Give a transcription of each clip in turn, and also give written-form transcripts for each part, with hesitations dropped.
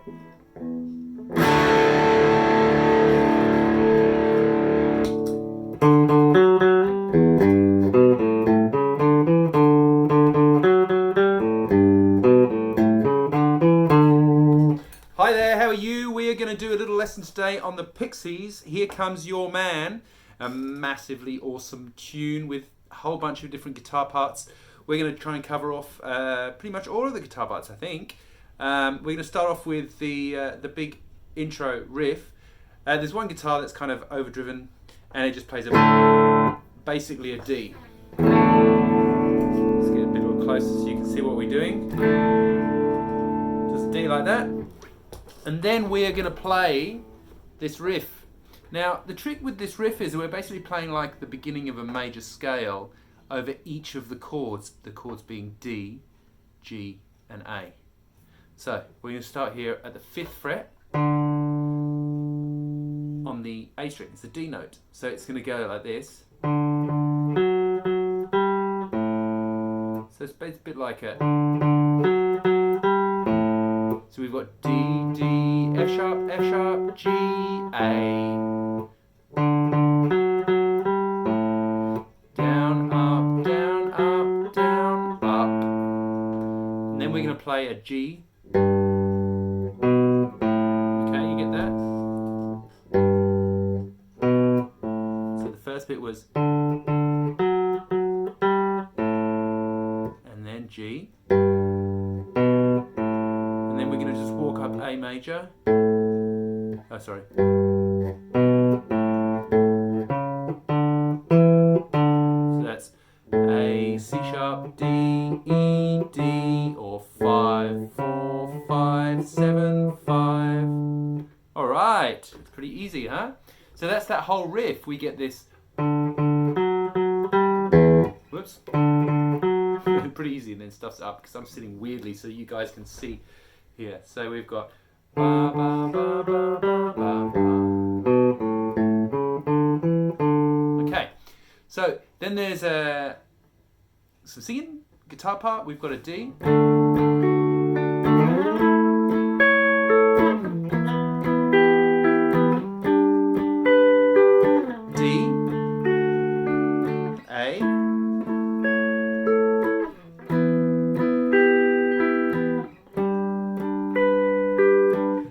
Hi there, how are you? We are going to do a little lesson today on the Pixies. Here Comes Your Man, a massively awesome tune with a whole bunch of different guitar parts. We're going to try and cover off pretty much all of the guitar parts, I think. We're going to start off with the big intro riff. There's one guitar that's kind of overdriven, and it just plays basically a D. Let's get a bit more closer so you can see what we're doing. Just a D like that. And then we are going to play this riff. Now, the trick with this riff is we're basically playing like the beginning of a major scale over each of the chords being D, G, and A. So, we're going to start here at the 5th fret on the A string. It's a D note. So it's going to go like this. So it's a bit like a... So we've got D, D, F sharp, G, A. Down, up, down, up, down, up. And then we're going to play a G. Okay, you get that? So the first bit was... And then G. And then we're going to just walk up A major. Oh, sorry. So that's A, C sharp, D, E, D, or 5, 4, 5, 7, 5. All right, it's pretty easy, huh? So that's that whole riff. We get this. Whoops. Pretty easy, and then stuff's up because I'm sitting weirdly so you guys can see here. So we've got ba, ba, ba, ba, ba, ba, ba. Okay, so then there's some singing guitar part. We've got a D, D, A,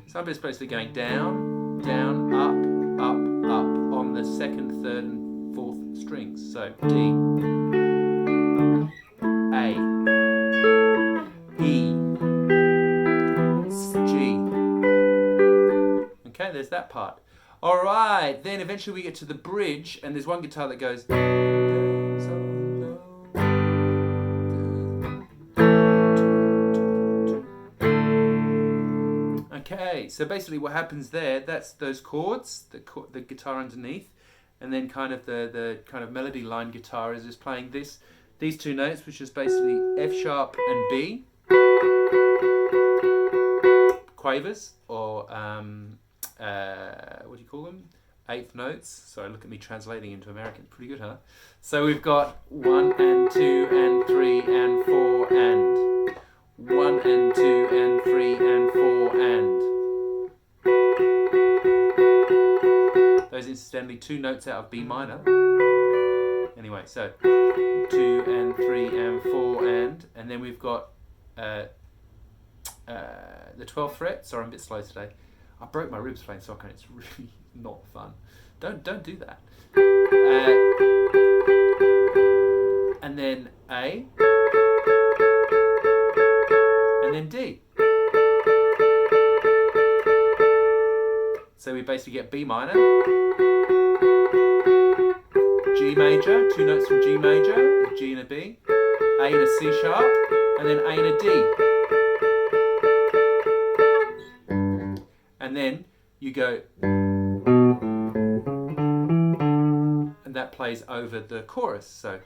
some bits basically going down, down, up, up, up on the 2nd, 3rd, and 4th strings. So D, A, E, G. Okay, there's that part. All right, then eventually we get to the bridge, and there's one guitar that goes. Okay, so basically what happens there, that's those chords, the guitar underneath, and then kind of the kind of melody line guitar is just playing these two notes, which is basically F sharp and B, quavers, or what do you call them? 8th notes. Sorry, look at me translating into American. Pretty good, huh? So we've got 1 and 2 and 3 and 4 and 1 and 2 and 3 and 4 and. Those incidentally 2 notes out of B minor. Anyway, so 2 and 3 and 4 and then we've got the 12th fret. Sorry, I'm a bit slow today. I broke my ribs playing soccer and it's really not fun. Don't do that. And then A. And then D. So we basically get B minor, G major, 2 notes from G major, a G and a B, A and a C sharp, and then A and a D. And then you go, and that plays over the chorus. So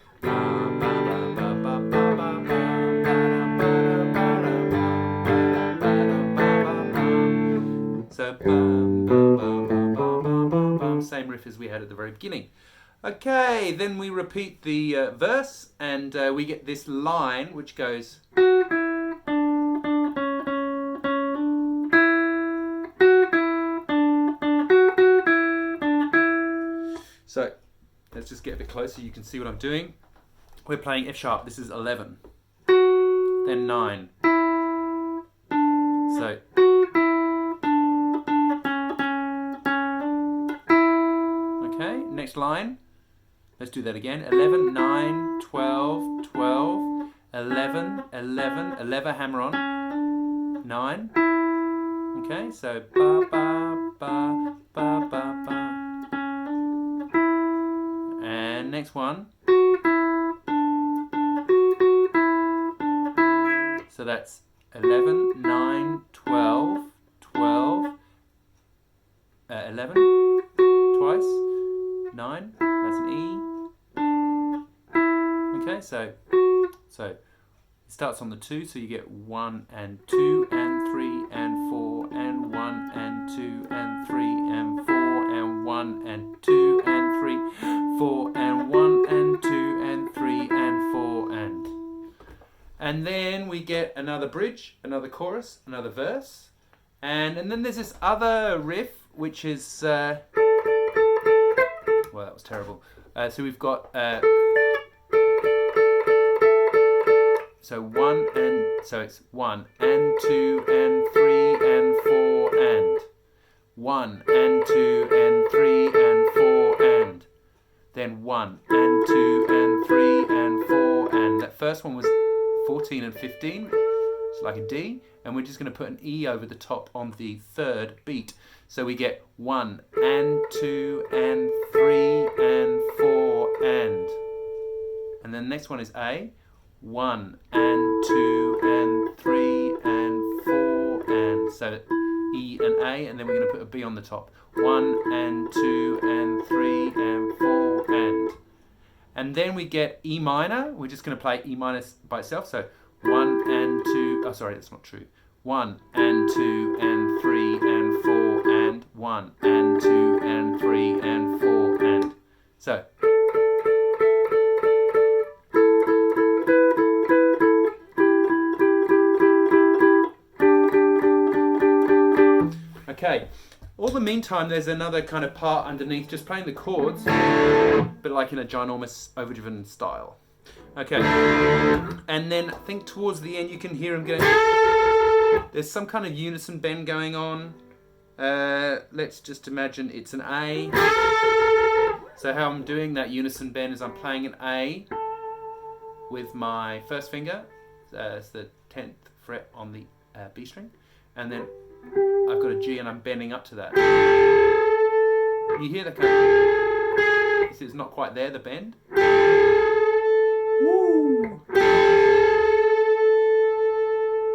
same riff as we had at the very beginning. Okay, then we repeat the verse, and we get this line which goes. let's just get a bit closer. You can see what I'm doing. We're playing F sharp. This is 11. Then 9. So. Okay, next line. Let's do that again. 11, 9, 12, 12, 11, 11, 11, hammer on. 9. Okay, so ba ba ba ba ba ba. And next one. So that's 11, 9, 12, 12, 11, twice, 9, that's an E. Okay, so it starts on the 2, so you get 1 and 2 and 3 and 4 and 1 and 2 and 3 and 4 and 1 and 2 and 3, 4 and 1 and 2 and 3 and 4 and then we get another bridge, another chorus, another verse, and then there's this other riff which is well, that was terrible. So we've got so 1 and so it's 1 and 2 and 3 and 4 and 1 and 2 and 3 and 4 and then 1 and 2 and 3 and 4 and that first one was 14 and 15, it's like a D, and we're just going to put an E over the top on the third beat. So we get 1 and 2 and 3 and 4 and then the next one is A, 1 and 2 and 3 and 4 and so E and A, and then we're going to put a B on the top. 1 and 2 and 3 and 4 and then we get E minor. We're just going to play E minor by itself. So 1 and 2. Oh, sorry, that's not true. 1 and 2 and 3 and 4 and 1 and 2 and 3 and 4 and so. Okay. All the meantime, there's another kind of part underneath, just playing the chords, but like in a ginormous, overdriven style. Okay, and then I think towards the end you can hear him going. There's some kind of unison bend going on. Let's just imagine it's an A. So how I'm doing that unison bend is I'm playing an A with my first finger. It's the 10th fret on the B string, and then I've got a G and I'm bending up to that. You hear the kind of, it's not quite there, the bend. Woo!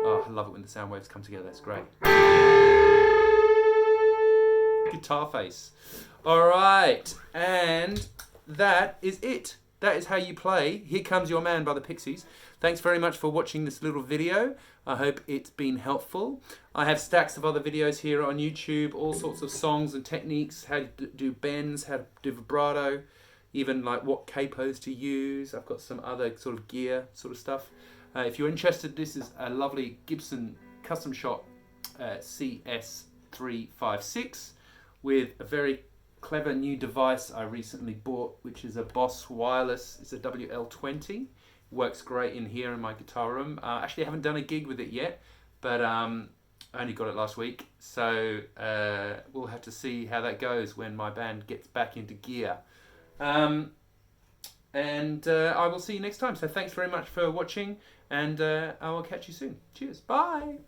Oh, I love it when the sound waves come together, that's great. Guitar face. Alright, and that is it. That is how you play Here Comes Your Man by the Pixies. Thanks very much for watching this little video. I hope it's been helpful. I have stacks of other videos here on YouTube, all sorts of songs and techniques, how to do bends, how to do vibrato, even like what capos to use. I've got some other sort of gear sort of stuff. If you're interested, this is a lovely Gibson custom shop CS356 with a very clever new device I recently bought, which is a Boss wireless. It's a WL20. Works great in here in my guitar room. Actually, I haven't done a gig with it yet, but I only got it last week. So we'll have to see how that goes when my band gets back into gear. And I will see you next time. So thanks very much for watching, and I will catch you soon. Cheers. Bye.